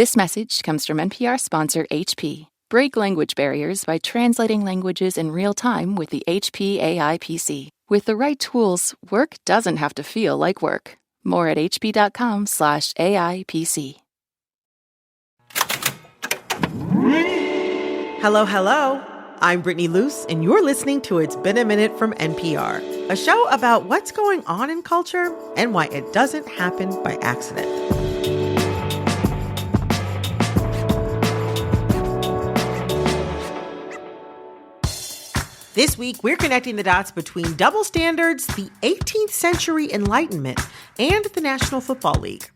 This message comes from NPR sponsor HP. Break language barriers by translating languages in real time with the HP AI PC. With the right tools, work doesn't have to feel like work. More at hp.com/AI PC. Hello, hello. I'm Brittany Luce, and you're listening to It's Been a Minute from NPR, a show about what's going on in culture and why it doesn't happen by accident. This week, we're connecting the dots between double standards, the 18th century Enlightenment, and the National Football League.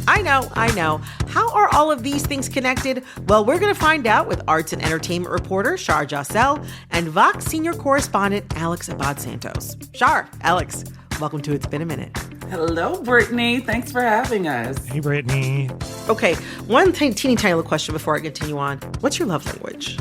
I know. How are all of these things connected? Well, we're going to find out with arts and entertainment reporter Shar Jossell and Vox senior correspondent Alex Abad-Santos. Shar, Alex, welcome to It's Been a Minute. Hello, Brittany. Thanks for having us. Hey, Brittany. Okay, one teeny tiny little question before I continue on. What's your love language?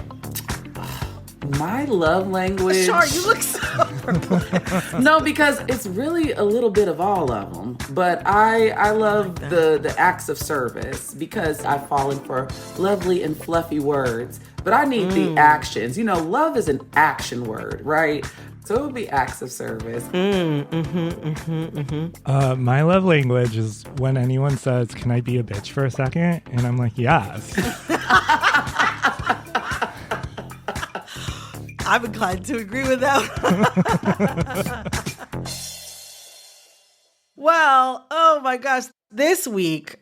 My love language. Shar, you look so perplexed. No, because it's really a little bit of all of them. But I love the acts of service because I've fallen for lovely and fluffy words. But I need the actions. You know, love is an action word, right? So it would be acts of service. My love language is when anyone says, "Can I be a bitch for a second?" And I'm like, yes. I'm inclined to agree with that. Well, oh my gosh. This week,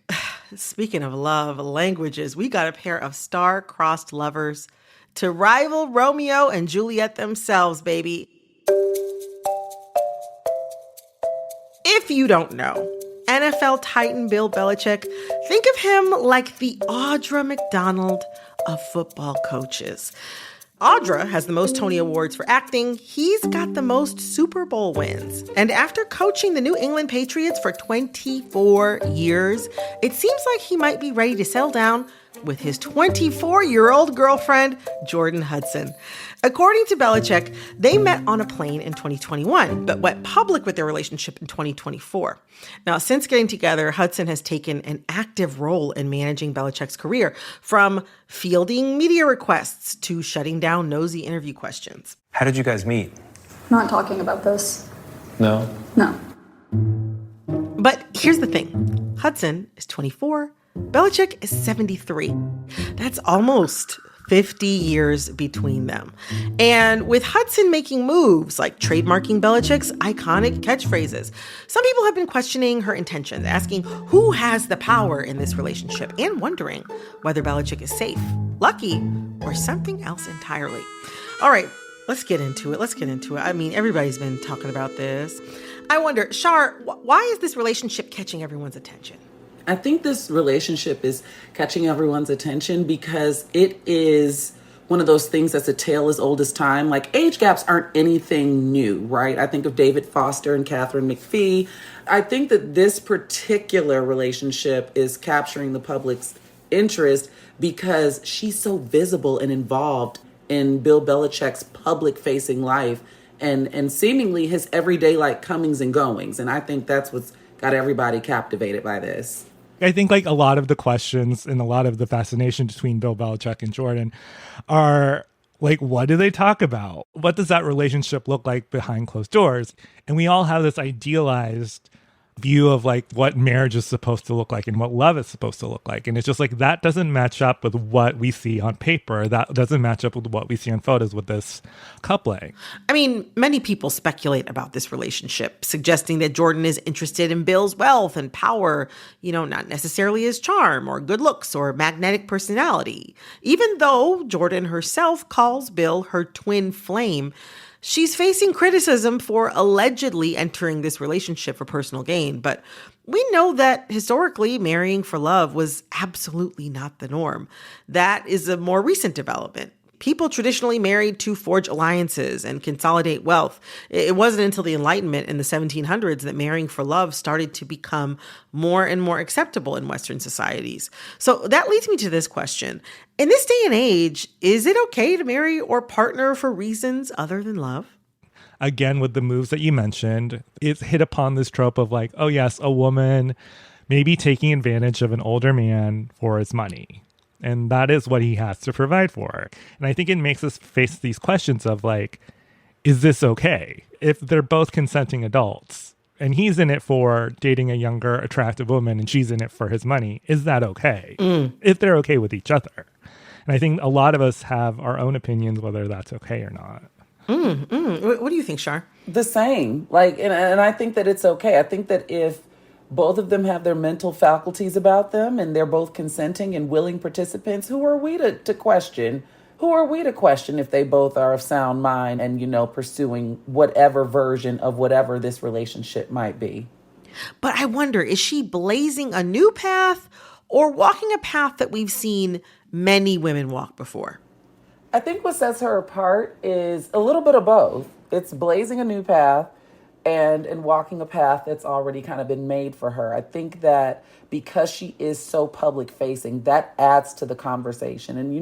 speaking of love languages, we got a pair of star-crossed lovers to rival Romeo and Juliet themselves, baby. If you don't know, NFL Titan Bill Belichick, think of him like the Audra McDonald of football coaches. Audra has the most Tony Awards for acting. He's got the most Super Bowl wins. And after coaching the New England Patriots for 24 years, it seems like he might be ready to settle down with his 24-year-old girlfriend, Jordon Hudson. According to Belichick, they met on a plane in 2021, but went public with their relationship in 2024. Now, since getting together, Hudson has taken an active role in managing Belichick's career, from fielding media requests to shutting down nosy interview questions. How did you guys meet? Not talking about this. No? No. But here's the thing. Hudson is 24. Belichick is 73. That's almost 50 years between them. And with Hudson making moves like trademarking Belichick's iconic catchphrases, some people have been questioning her intentions, asking who has the power in this relationship, and wondering whether Belichick is safe, lucky, or something else entirely. All right, let's get into it. I mean, everybody's been talking about this. I wonder, Shar, why is this relationship catching everyone's attention? I think this relationship is catching everyone's attention because it is one of those things that's a tale as old as time. Like, age gaps aren't anything new, right? I think of David Foster and Katharine McPhee. I think that this particular relationship is capturing the public's interest because she's so visible and involved in Bill Belichick's public-facing life and seemingly his everyday like comings and goings. And I think that's what's got everybody captivated by this. I think like a lot of the questions and a lot of the fascination between Bill Belichick and Jordon are like, what do they talk about? What does that relationship look like behind closed doors? And we all have this idealized view of like what marriage is supposed to look like and what love is supposed to look like. And it's just like, that doesn't match up with what we see on paper. That doesn't match up with what we see on photos with this coupling. I mean, many people speculate about this relationship, suggesting that Jordon is interested in Bill's wealth and power, not necessarily his charm or good looks or magnetic personality. Even though Jordon herself calls Bill her twin flame, she's facing criticism for allegedly entering this relationship for personal gain, but we know that historically marrying for love was absolutely not the norm. That is a more recent development. People traditionally married to forge alliances and consolidate wealth. It wasn't until the Enlightenment in the 1700s that marrying for love started to become more and more acceptable in Western societies. So that leads me to this question. In this day and age, is it okay to marry or partner for reasons other than love? Again, with the moves that you mentioned, it's hit upon this trope of like, oh yes, a woman maybe taking advantage of an older man for his money. And that is what he has to provide for her. And I think it makes us face these questions of like, is this okay? If they're both consenting adults and he's in it for dating a younger, attractive woman and she's in it for his money, is that okay? If they're okay with each other. And I think a lot of us have our own opinions whether that's okay or not. What do you think, Shar? The same. Like, and I think that it's okay. I think that if both of them have their mental faculties about them and they're both consenting and willing participants, who are we to question? Who are we to question if they both are of sound mind and, pursuing whatever version of whatever this relationship might be? But I wonder, is she blazing a new path or walking a path that we've seen many women walk before? I think what sets her apart is a little bit of both. It's blazing a new path and walking a path that's already kind of been made for her. I think that because she is so public facing, that adds to the conversation. And,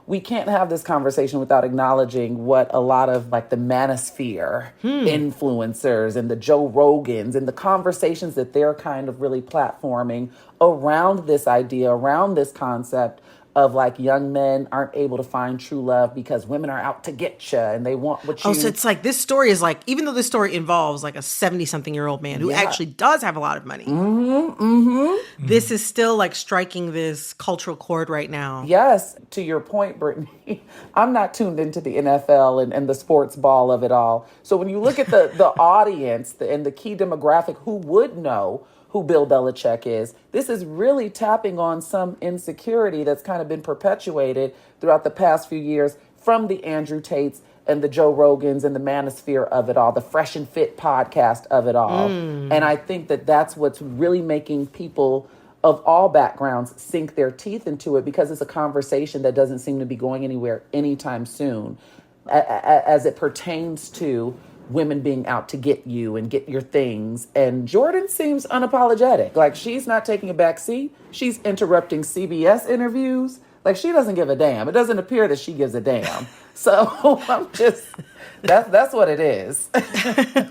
we can't have this conversation without acknowledging what a lot of like the manosphere influencers and the Joe Rogans and the conversations that they're kind of really platforming around this idea, around this concept of like young men aren't able to find true love because women are out to get you and they want what you... Oh, so it's like this story is like, even though this story involves like a 70-something-year-old man who actually does have a lot of money, this is still like striking this cultural chord right now. Yes, to your point, Brittany, I'm not tuned into the NFL and the sports ball of it all. So when you look at the audience and the key demographic who would know who Bill Belichick is, this is really tapping on some insecurity that's kind of been perpetuated throughout the past few years from the Andrew Tates and the Joe Rogans and the manosphere of it all, the Fresh and Fit podcast of it all. And I think that that's what's really making people of all backgrounds sink their teeth into it, because it's a conversation that doesn't seem to be going anywhere anytime soon as it pertains to women being out to get you and get your things. And Jordon seems unapologetic. Like, she's not taking a back seat. She's interrupting CBS interviews. Like, she doesn't give a damn. It doesn't appear that she gives a damn. So I'm just, that's what it is.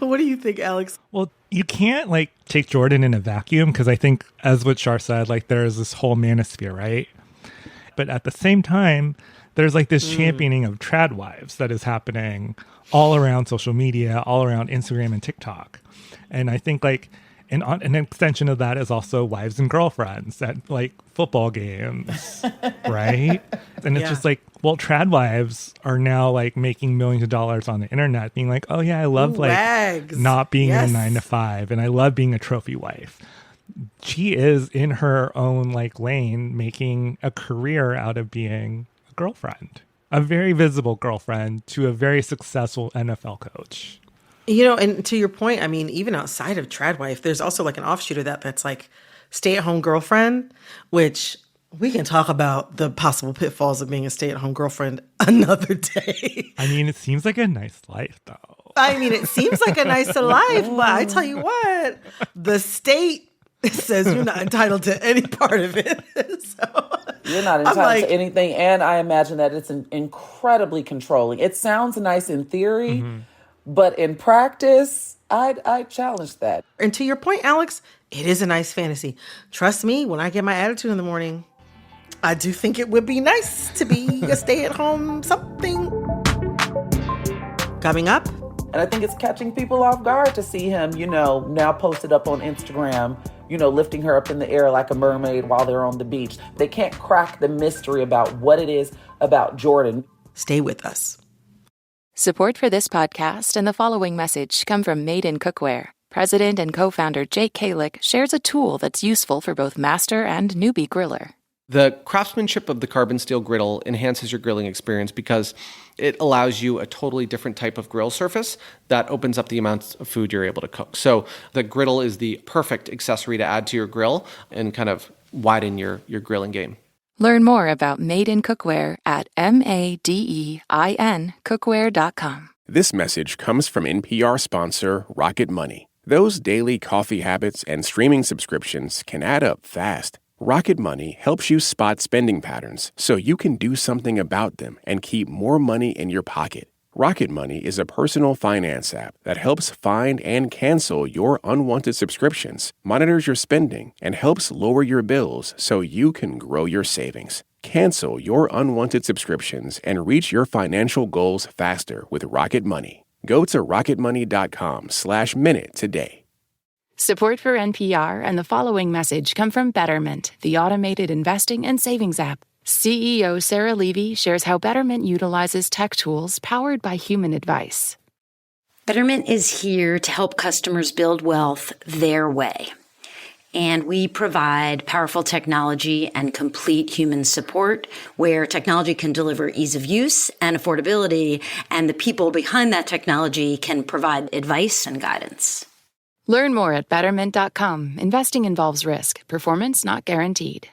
What do you think, Alex? Well, you can't like take Jordon in a vacuum, because I think, as what Shar said, like there's this whole manosphere, right? But at the same time, there's like this championing of trad wives that is happening all around social media, all around Instagram and TikTok. And I think like an extension of that is also wives and girlfriends at like football games, right? And it's just like, well, trad wives are now like making millions of dollars on the internet, being like, oh yeah, I love not being in a 9-to-5, and I love being a trophy wife. She is in her own like lane making a career out of being a girlfriend, a very visible girlfriend to a very successful NFL coach. And to your point, I mean, even outside of trad wife, there's also like an offshoot of that's like stay-at-home girlfriend, which we can talk about the possible pitfalls of being a stay-at-home girlfriend another day. I mean, it seems like a nice life, though. I mean, it seems like a nice life, but I tell you what, the state says you're not entitled to any part of it. So you're not entitled to anything, and I imagine that it's incredibly controlling. It sounds nice in theory, but in practice, I challenge that. And to your point, Alex, it is a nice fantasy. Trust me, when I get my attitude in the morning, I do think it would be nice to be a stay-at-home something. Coming up. And I think it's catching people off guard to see him, now posted up on Instagram, lifting her up in the air like a mermaid while they're on the beach. They can't crack the mystery about what it is about Jordon. Stay with us. Support for this podcast and the following message come from Made in Cookware. President and co-founder Jake Kalick shares a tool that's useful for both master and newbie griller. The craftsmanship of the carbon steel griddle enhances your grilling experience because it allows you a totally different type of grill surface that opens up the amounts of food you're able to cook. So the griddle is the perfect accessory to add to your grill and kind of widen your grilling game. Learn more about Made in Cookware at MADEIN cookware.com. This message comes from NPR sponsor Rocket Money. Those daily coffee habits and streaming subscriptions can add up fast. Rocket Money helps you spot spending patterns so you can do something about them and keep more money in your pocket. Rocket Money is a personal finance app that helps find and cancel your unwanted subscriptions, monitors your spending, and helps lower your bills so you can grow your savings. Cancel your unwanted subscriptions and reach your financial goals faster with Rocket Money. Go to rocketmoney.com/minute today. Support for NPR and the following message come from Betterment, the automated investing and savings app. CEO Sarah Levy shares how Betterment utilizes tech tools powered by human advice. Betterment is here to help customers build wealth their way. And we provide powerful technology and complete human support where technology can deliver ease of use and affordability, and the people behind that technology can provide advice and guidance. Learn more at Betterment.com. Investing involves risk. Performance not guaranteed.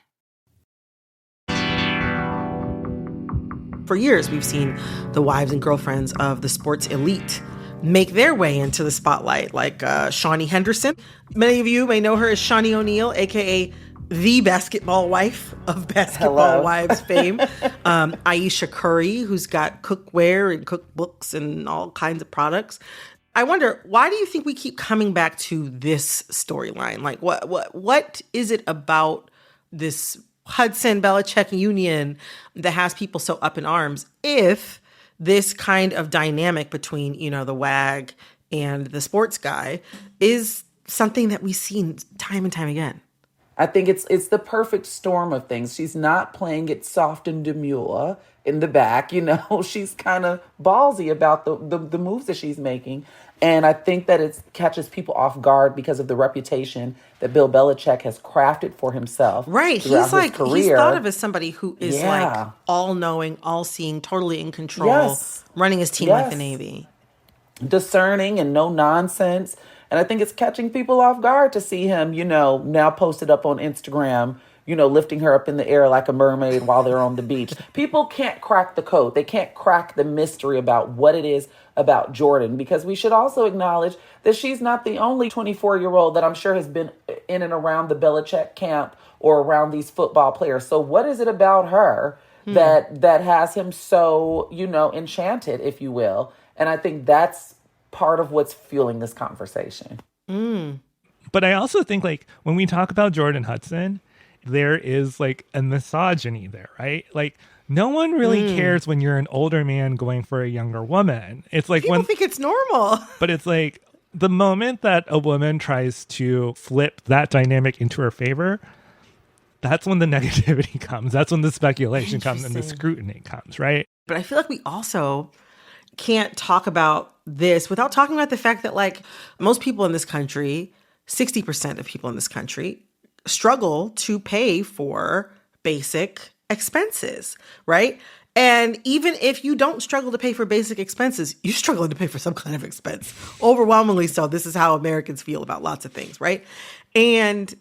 For years, we've seen the wives and girlfriends of the sports elite make their way into the spotlight, like Shawnee Henderson. Many of you may know her as Shawnee O'Neal, a.k.a. the basketball wife of Basketball Wives fame. Aisha Curry, who's got cookware and cookbooks and all kinds of products. I wonder, why do you think we keep coming back to this storyline? Like, what is it about this Hudson-Belichick union that has people so up in arms if this kind of dynamic between, the wag and the sports guy is something that we've seen time and time again? I think it's the perfect storm of things. She's not playing it soft and demure in the back, She's kind of ballsy about the moves that she's making. And I think that it catches people off guard because of the reputation that Bill Belichick has crafted for himself. Right. He's thought of as somebody who is like all-knowing, all-seeing, totally in control, running his team like the Navy. Discerning and no nonsense. And I think it's catching people off guard to see him, now posted up on Instagram, lifting her up in the air like a mermaid while they're on the beach. People can't crack the code. They can't crack the mystery about what it is about Jordon, because we should also acknowledge that she's not the only 24-year-old that I'm sure has been in and around the Belichick camp or around these football players. So what is it about her that has him so, enchanted, if you will? And I think that's part of what's fueling this conversation. But I also think, when we talk about Jordon Hudson, there is a misogyny there, right? No one really cares when you're an older man going for a younger woman. It's people think it's normal. But it's the moment that a woman tries to flip that dynamic into her favor, that's when the negativity comes. That's when the speculation comes and the scrutiny comes, right? But I feel like we also can't talk about this without talking about the fact that most people in this country, 60% of people in this country, struggle to pay for basic expenses, right? And even if you don't struggle to pay for basic expenses, you're struggling to pay for some kind of expense. Overwhelmingly so. This is how Americans feel about lots of things, right? And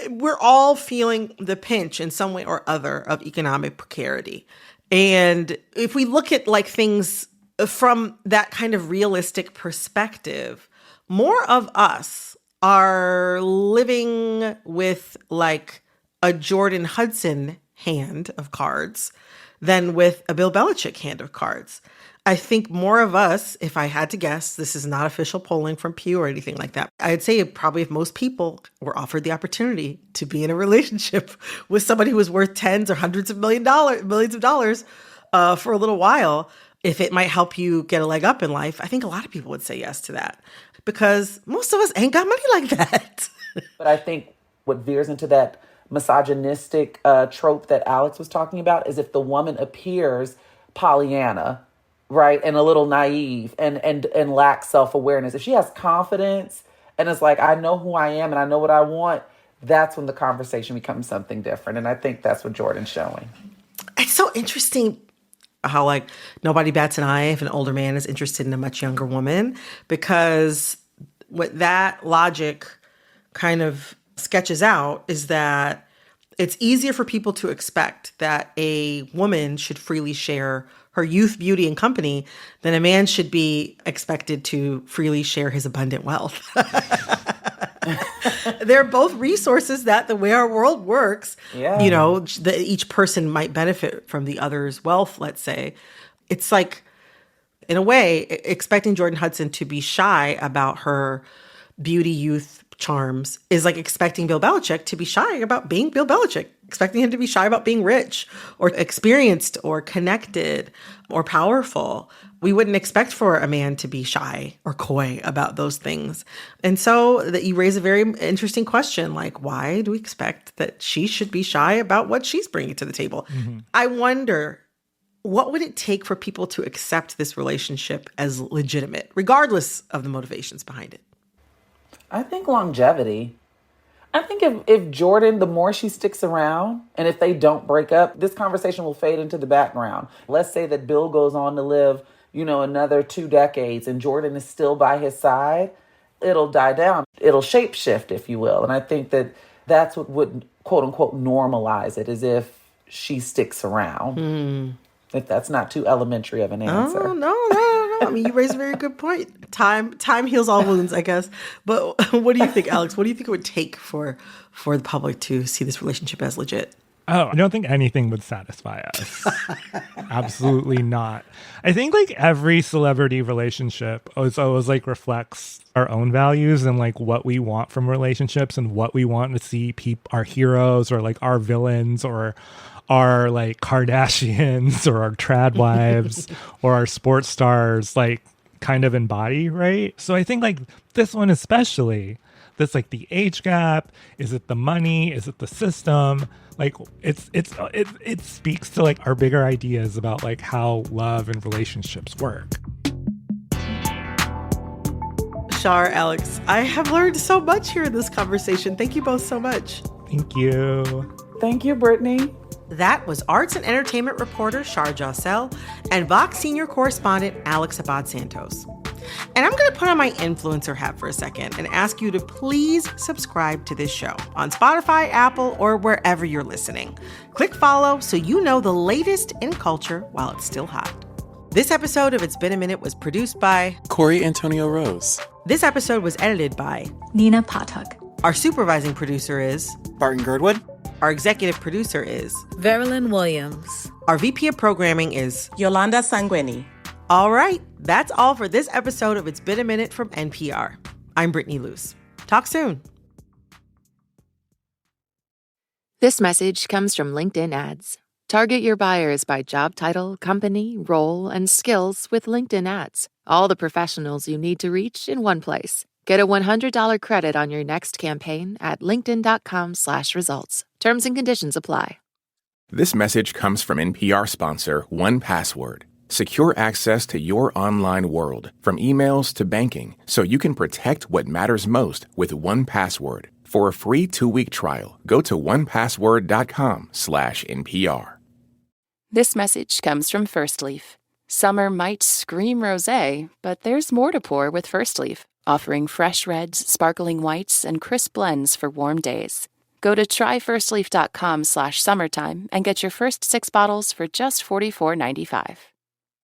we're all feeling the pinch in some way or other of economic precarity. And if we look at things from that kind of realistic perspective, more of us are living with a Jordon Hudson hand of cards than with a Bill Belichick hand of cards. I think more of us, if I had to guess, this is not official polling from Pew or anything like that, I'd say probably if most people were offered the opportunity to be in a relationship with somebody who was worth tens or hundreds of millions of dollars for a little while, if it might help you get a leg up in life, I think a lot of people would say yes to that because most of us ain't got money like that. But I think what veers into that misogynistic trope that Alex was talking about is if the woman appears Pollyanna, right, and a little naive and lacks self-awareness. If she has confidence and is I know who I am and I know what I want, that's when the conversation becomes something different. And I think that's what Jordan's showing. It's so interesting how nobody bats an eye if an older man is interested in a much younger woman, because what that logic kind of sketches out is that it's easier for people to expect that a woman should freely share her youth, beauty, and company than a man should be expected to freely share his abundant wealth. They're both resources that the way our world works, each person might benefit from the other's wealth, let's say. It's In a way, expecting Jordon Hudson to be shy about her beauty, youth, charms is like expecting Bill Belichick to be shy about being Bill Belichick, expecting him to be shy about being rich or experienced or connected or powerful. We wouldn't expect for a man to be shy or coy about those things. And so that you raise a very interesting question, like, why do we expect that she should be shy about what she's bringing to the table? I wonder, what would it take for people to accept this relationship as legitimate, regardless of the motivations behind it? I think longevity. I think if Jordon, the more she sticks around, and if they don't break up, this conversation will fade into the background. Let's say that Bill goes on to live, another 2 decades and Jordon is still by his side, it'll die down. It'll shapeshift, if you will. And I think that that's what would, quote unquote, normalize it, is if she sticks around. If that's not too elementary of an answer. Oh, no. I mean, you raise a very good point. Time heals all wounds, I guess. But what do you think, Alex? What do you think it would take for the public to see this relationship as legit? Oh, I don't think anything would satisfy us. Absolutely not. I think like every celebrity relationship always like reflects our own values and like what we want from relationships and what we want to see our heroes or like our villains or our like Kardashians or our trad wives or our sports stars like kind of embody, right? So I think like this one especially, that's like the age gap, is it the money, is it the system? Like it speaks to like our bigger ideas about like how love and relationships work. Shar, Alex, I have learned so much here in this conversation. Thank you both so much. Thank you. Thank you, Brittany. That was arts and entertainment reporter Shar Jossel and Vox senior correspondent Alex Abad-Santos. And I'm going to put on my influencer hat for a second and ask you to please subscribe to this show on Spotify, Apple, or wherever you're listening. Click follow so you know the latest in culture while it's still hot. This episode of It's Been a Minute was produced by Corey Antonio Rose. This episode was edited by Nina Patak. Our supervising producer is Barton Girdwood. Our executive producer is Verilyn Williams. Our VP of programming is Yolanda Sanguini. All right, that's all for this episode of It's Been a Minute from NPR. I'm Brittany Luce. Talk soon. This message comes from LinkedIn Ads. Target your buyers by job title, company, role, and skills with LinkedIn Ads. All the professionals you need to reach in one place. Get a $100 credit on your next campaign at linkedin.com/results. Terms and conditions apply. This message comes from NPR sponsor 1Password. Secure access to your online world, from emails to banking, so you can protect what matters most with 1Password. For a free 2-week trial, go to onepassword.com/NPR. This message comes from First Leaf. Summer might scream rosé, but there's more to pour with First Leaf, offering fresh reds, sparkling whites, and crisp blends for warm days. Go to tryfirstleaf.com/summertime and get your first 6 bottles for just $44.95.